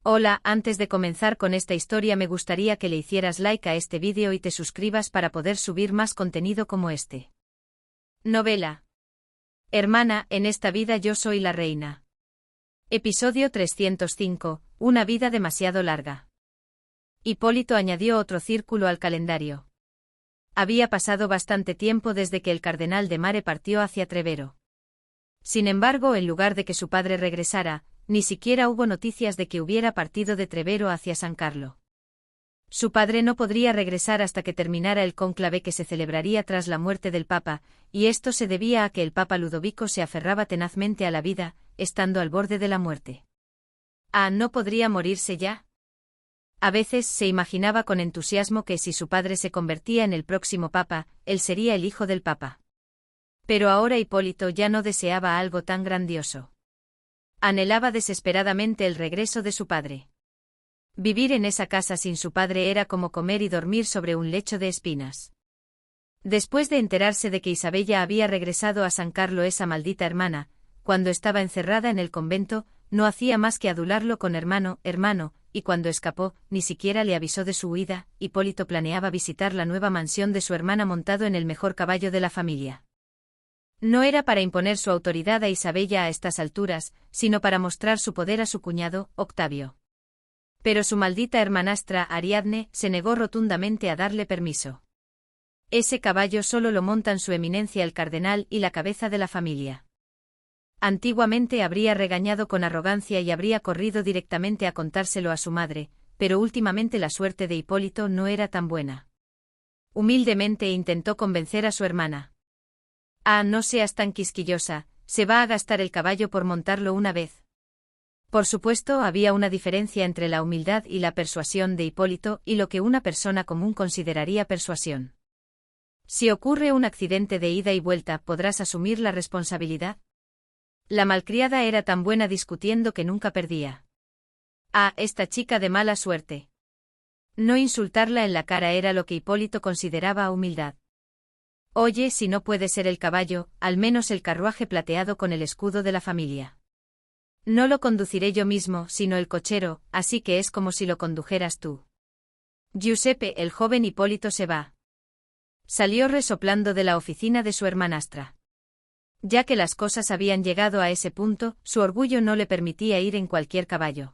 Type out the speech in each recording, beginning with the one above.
Hola, antes de comenzar con esta historia me gustaría que le hicieras like a este vídeo y te suscribas para poder subir más contenido como este. Novela. Hermana, en esta vida yo soy la reina. Episodio 305, una vida demasiado larga. Hipólito añadió otro círculo al calendario. Había pasado bastante tiempo desde que el cardenal de Mare partió hacia Trevero. Sin embargo, en lugar de que su padre regresara, ni siquiera hubo noticias de que hubiera partido de Trevero hacia San Carlo. Su padre no podría regresar hasta que terminara el cónclave que se celebraría tras la muerte del Papa, y esto se debía a que el Papa Ludovico se aferraba tenazmente a la vida, estando al borde de la muerte. ¿No podría morirse ya? A veces se imaginaba con entusiasmo que si su padre se convertía en el próximo Papa, él sería el hijo del Papa. Pero ahora Hipólito ya no deseaba algo tan grandioso. Anhelaba desesperadamente el regreso de su padre. Vivir en esa casa sin su padre era como comer y dormir sobre un lecho de espinas. Después de enterarse de que Isabella había regresado a San Carlo, esa maldita hermana, cuando estaba encerrada en el convento, no hacía más que adularlo con hermano, y cuando escapó, ni siquiera le avisó de su huida. Hipólito planeaba visitar la nueva mansión de su hermana montado en el mejor caballo de la familia. No era para imponer su autoridad a Isabella a estas alturas, sino para mostrar su poder a su cuñado, Octavio. Pero su maldita hermanastra, Ariadne, se negó rotundamente a darle permiso. Ese caballo solo lo montan su eminencia el cardenal y la cabeza de la familia. Antiguamente habría regañado con arrogancia y habría corrido directamente a contárselo a su madre, pero últimamente la suerte de Hipólito no era tan buena. Humildemente intentó convencer a su hermana. No seas tan quisquillosa, se va a gastar el caballo por montarlo una vez. Por supuesto, había una diferencia entre la humildad y la persuasión de Hipólito y lo que una persona común consideraría persuasión. Si ocurre un accidente de ida y vuelta, ¿podrás asumir la responsabilidad? La malcriada era tan buena discutiendo que nunca perdía. Esta chica de mala suerte. No insultarla en la cara era lo que Hipólito consideraba humildad. Oye, si no puede ser el caballo, al menos el carruaje plateado con el escudo de la familia. No lo conduciré yo mismo, sino el cochero, así que es como si lo condujeras tú. Giuseppe, el joven Hipólito se va. Salió resoplando de la oficina de su hermanastra. Ya que las cosas habían llegado a ese punto, su orgullo no le permitía ir en cualquier caballo.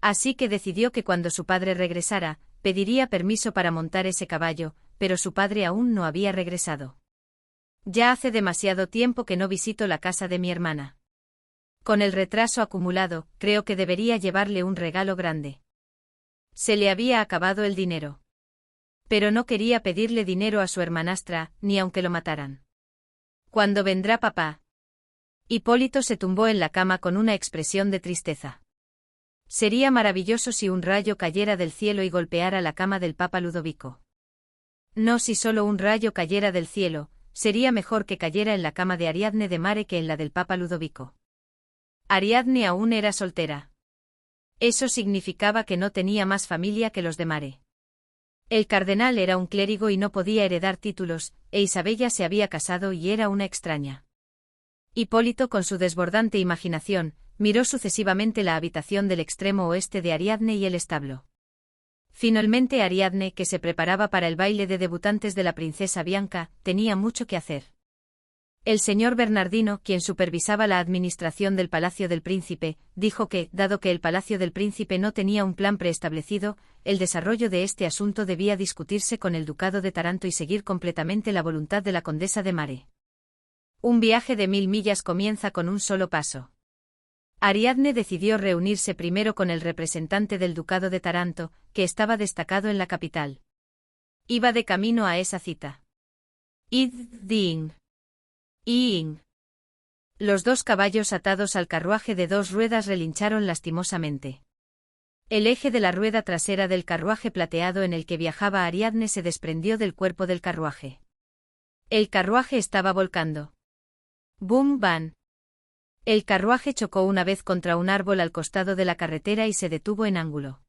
Así que decidió que cuando su padre regresara, pediría permiso para montar ese caballo, pero su padre aún no había regresado. Ya hace demasiado tiempo que no visito la casa de mi hermana. Con el retraso acumulado, creo que debería llevarle un regalo grande. Se le había acabado el dinero. Pero no quería pedirle dinero a su hermanastra, ni aunque lo mataran. ¿Cuándo vendrá papá? Hipólito se tumbó en la cama con una expresión de tristeza. Sería maravilloso si un rayo cayera del cielo y golpeara la cama del Papa Ludovico. No, si solo un rayo cayera del cielo, sería mejor que cayera en la cama de Ariadne de Mare que en la del Papa Ludovico. Ariadne aún era soltera. Eso significaba que no tenía más familia que los de Mare. El cardenal era un clérigo y no podía heredar títulos, e Isabella se había casado y era una extraña. Hipólito, con su desbordante imaginación, miró sucesivamente la habitación del extremo oeste de Ariadne y el establo. Finalmente Ariadne, que se preparaba para el baile de debutantes de la princesa Bianca, tenía mucho que hacer. El señor Bernardino, quien supervisaba la administración del Palacio del Príncipe, dijo que, dado que el Palacio del Príncipe no tenía un plan preestablecido, el desarrollo de este asunto debía discutirse con el Ducado de Taranto y seguir completamente la voluntad de la Condesa de Mare. Un viaje de 1000 millas comienza con un solo paso. Ariadne decidió reunirse primero con el representante del Ducado de Taranto, que estaba destacado en la capital. Iba de camino a esa cita. Los dos caballos atados al carruaje de 2 ruedas relincharon lastimosamente. El eje de la rueda trasera del carruaje plateado en el que viajaba Ariadne se desprendió del cuerpo del carruaje. El carruaje estaba volcando. ¡Bum, van! El carruaje chocó una vez contra un árbol al costado de la carretera y se detuvo en ángulo.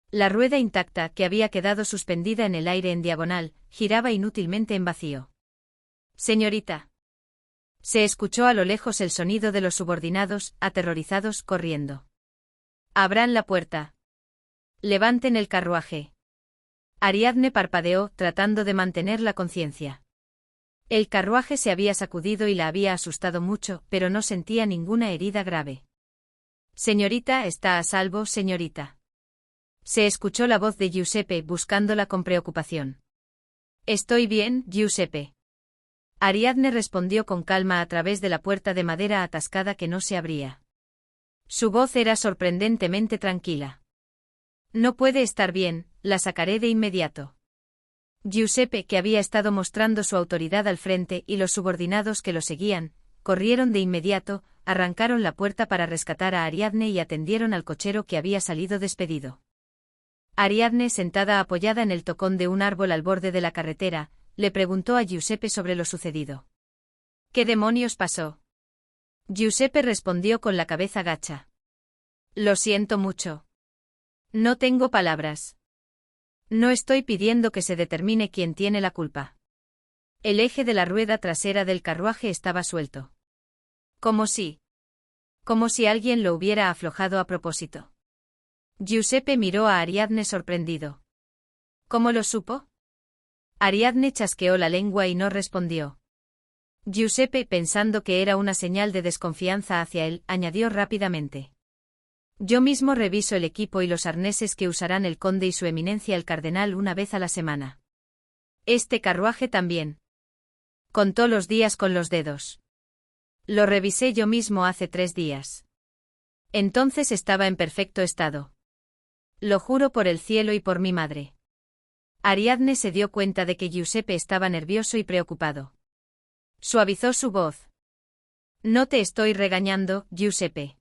La rueda intacta, que había quedado suspendida en el aire en diagonal, giraba inútilmente en vacío. Señorita. Se escuchó a lo lejos el sonido de los subordinados, aterrorizados, corriendo. Abran la puerta. Levanten el carruaje. Ariadne parpadeó, tratando de mantener la conciencia. El carruaje se había sacudido y la había asustado mucho, pero no sentía ninguna herida grave. Señorita, está a salvo, señorita. Se escuchó la voz de Giuseppe buscándola con preocupación. Estoy bien, Giuseppe. Ariadne respondió con calma a través de la puerta de madera atascada que no se abría. Su voz era sorprendentemente tranquila. No puede estar bien, la sacaré de inmediato. Giuseppe, que había estado mostrando su autoridad al frente, y los subordinados que lo seguían, corrieron de inmediato, arrancaron la puerta para rescatar a Ariadne y atendieron al cochero que había salido despedido. Ariadne, sentada apoyada en el tocón de un árbol al borde de la carretera, le preguntó a Giuseppe sobre lo sucedido. ¿Qué demonios pasó? Giuseppe respondió con la cabeza gacha. Lo siento mucho. No tengo palabras. No estoy pidiendo que se determine quién tiene la culpa. El eje de la rueda trasera del carruaje estaba suelto. Como si alguien lo hubiera aflojado a propósito. Giuseppe miró a Ariadne sorprendido. ¿Cómo lo supo? Ariadne chasqueó la lengua y no respondió. Giuseppe, pensando que era una señal de desconfianza hacia él, añadió rápidamente. Yo mismo reviso el equipo y los arneses que usarán el conde y su eminencia el cardenal una vez a la semana. Este carruaje también. Contó los días con los dedos. Lo revisé yo mismo hace 3 días. Entonces estaba en perfecto estado. Lo juro por el cielo y por mi madre. Ariadne se dio cuenta de que Giuseppe estaba nervioso y preocupado. Suavizó su voz. No te estoy regañando, Giuseppe.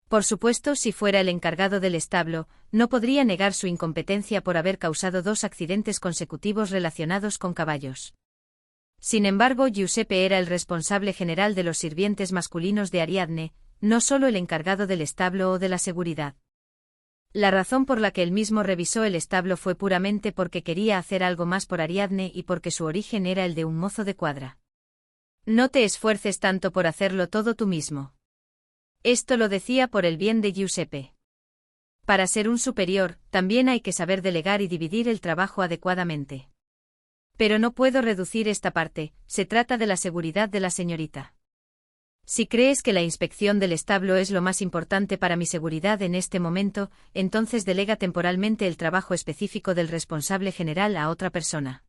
Por supuesto, si fuera el encargado del establo, no podría negar su incompetencia por haber causado 2 accidentes consecutivos relacionados con caballos. Sin embargo, Giuseppe era el responsable general de los sirvientes masculinos de Ariadne, no solo el encargado del establo o de la seguridad. La razón por la que él mismo revisó el establo fue puramente porque quería hacer algo más por Ariadne y porque su origen era el de un mozo de cuadra. No te esfuerces tanto por hacerlo todo tú mismo. Esto lo decía por el bien de Giuseppe. Para ser un superior, también hay que saber delegar y dividir el trabajo adecuadamente. Pero no puedo reducir esta parte, se trata de la seguridad de la señorita. Si crees que la inspección del establo es lo más importante para mi seguridad en este momento, entonces delega temporalmente el trabajo específico del responsable general a otra persona.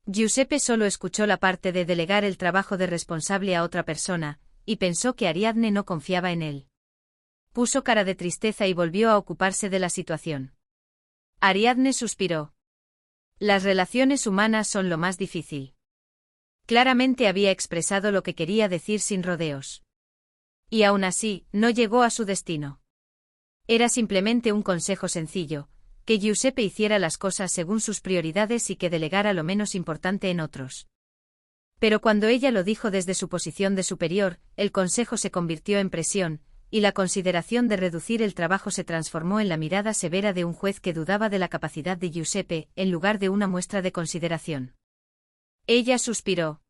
Giuseppe solo escuchó la parte de delegar el trabajo de responsable a otra persona, y pensó que Ariadne no confiaba en él. Puso cara de tristeza y volvió a ocuparse de la situación. Ariadne suspiró. Las relaciones humanas son lo más difícil. Claramente había expresado lo que quería decir sin rodeos. Y aún así, no llegó a su destino. Era simplemente un consejo sencillo, que Giuseppe hiciera las cosas según sus prioridades y que delegara lo menos importante en otros. Pero cuando ella lo dijo desde su posición de superior, el consejo se convirtió en presión, y la consideración de reducir el trabajo se transformó en la mirada severa de un juez que dudaba de la capacidad de Giuseppe, en lugar de una muestra de consideración. Ella suspiró.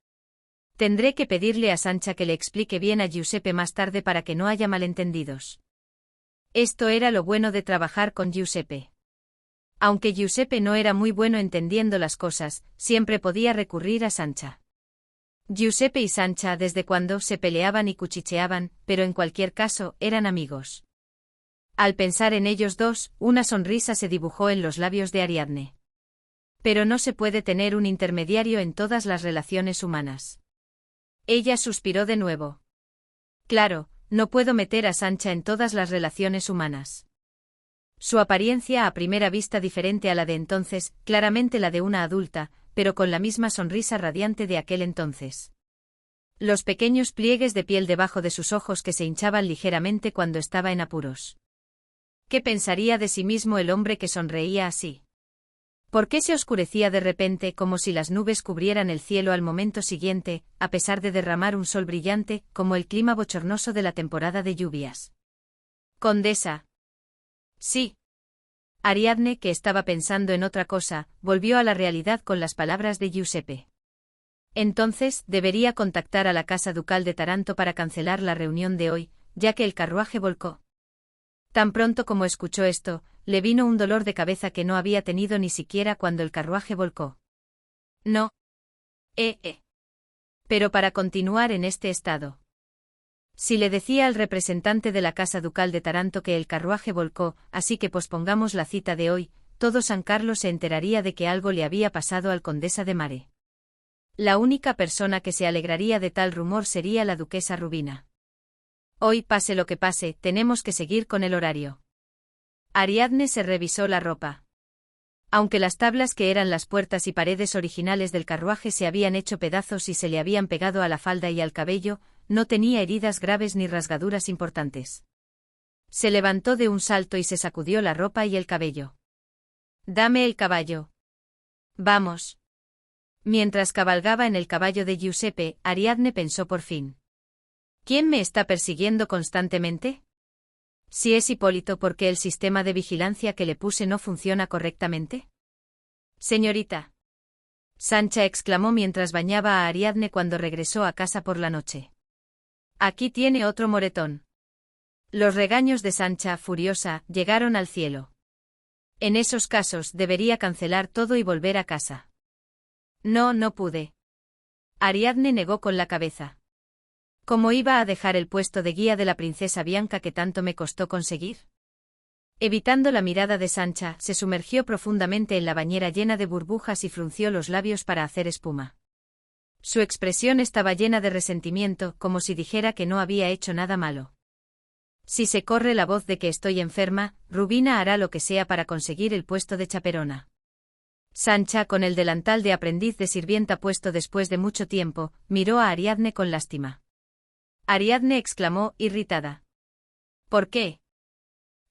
Tendré que pedirle a Sancha que le explique bien a Giuseppe más tarde para que no haya malentendidos. Esto era lo bueno de trabajar con Giuseppe. Aunque Giuseppe no era muy bueno entendiendo las cosas, siempre podía recurrir a Sancha. Giuseppe y Sancha desde cuando se peleaban y cuchicheaban, pero en cualquier caso, eran amigos. Al pensar en ellos dos, una sonrisa se dibujó en los labios de Ariadne. Pero no se puede tener un intermediario en todas las relaciones humanas. Ella suspiró de nuevo. Claro, no puedo meter a Sancha en todas las relaciones humanas. Su apariencia a primera vista diferente a la de entonces, claramente la de una adulta, pero con la misma sonrisa radiante de aquel entonces. Los pequeños pliegues de piel debajo de sus ojos que se hinchaban ligeramente cuando estaba en apuros. ¿Qué pensaría de sí mismo el hombre que sonreía así? ¿Por qué se oscurecía de repente como si las nubes cubrieran el cielo al momento siguiente, a pesar de derramar un sol brillante, como el clima bochornoso de la temporada de lluvias? Condesa. Sí. Ariadne, que estaba pensando en otra cosa, volvió a la realidad con las palabras de Giuseppe. Entonces, debería contactar a la Casa Ducal de Taranto para cancelar la reunión de hoy, ya que el carruaje volcó. Tan pronto como escuchó esto, le vino un dolor de cabeza que no había tenido ni siquiera cuando el carruaje volcó. No. Pero para continuar en este estado. Si le decía al representante de la Casa Ducal de Taranto que el carruaje volcó, así que pospongamos la cita de hoy, todo San Carlos se enteraría de que algo le había pasado al Condesa de Mare. La única persona que se alegraría de tal rumor sería la duquesa Rubina. Hoy, pase lo que pase, tenemos que seguir con el horario. Ariadne se revisó la ropa. Aunque las tablas que eran las puertas y paredes originales del carruaje se habían hecho pedazos y se le habían pegado a la falda y al cabello, no tenía heridas graves ni rasgaduras importantes. Se levantó de un salto y se sacudió la ropa y el cabello. «Dame el caballo». «Vamos». Mientras cabalgaba en el caballo de Giuseppe, Ariadne pensó por fin. ¿Quién me está persiguiendo constantemente? Si es Hipólito, ¿por qué el sistema de vigilancia que le puse no funciona correctamente? Señorita. Sancha exclamó mientras bañaba a Ariadne cuando regresó a casa por la noche. Aquí tiene otro moretón. Los regaños de Sancha, furiosa, llegaron al cielo. En esos casos debería cancelar todo y volver a casa. No pude. Ariadne negó con la cabeza. ¿Cómo iba a dejar el puesto de guía de la princesa Bianca que tanto me costó conseguir? Evitando la mirada de Sancha, se sumergió profundamente en la bañera llena de burbujas y frunció los labios para hacer espuma. Su expresión estaba llena de resentimiento, como si dijera que no había hecho nada malo. Si se corre la voz de que estoy enferma, Rubina hará lo que sea para conseguir el puesto de chaperona. Sancha, con el delantal de aprendiz de sirvienta puesto después de mucho tiempo, miró a Ariadne con lástima. Ariadne exclamó, irritada. ¿Por qué?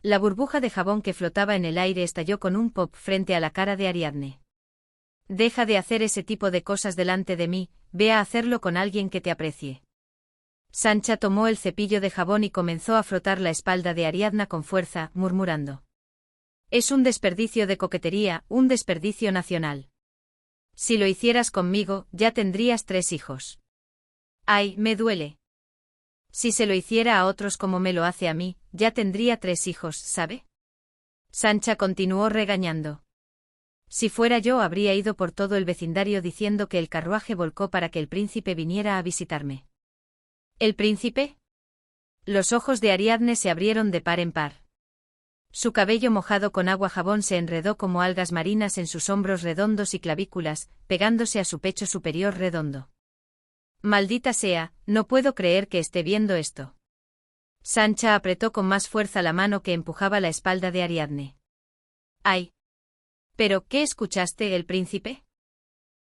La burbuja de jabón que flotaba en el aire estalló con un pop frente a la cara de Ariadne. Deja de hacer ese tipo de cosas delante de mí, ve a hacerlo con alguien que te aprecie. Sancha tomó el cepillo de jabón y comenzó a frotar la espalda de Ariadna con fuerza, murmurando. Es un desperdicio de coquetería, un desperdicio nacional. Si lo hicieras conmigo, ya tendrías 3 hijos. Ay, me duele. Si se lo hiciera a otros como me lo hace a mí, ya tendría 3 hijos, ¿sabe? Sancha continuó regañando. Si fuera yo habría ido por todo el vecindario diciendo que el carruaje volcó para que el príncipe viniera a visitarme. ¿El príncipe? Los ojos de Ariadne se abrieron de par en par. Su cabello mojado con agua jabón se enredó como algas marinas en sus hombros redondos y clavículas, pegándose a su pecho superior redondo. Maldita sea, no puedo creer que esté viendo esto. Sancha apretó con más fuerza la mano que empujaba la espalda de Ariadne. ¡Ay! ¿Pero qué escuchaste, el príncipe?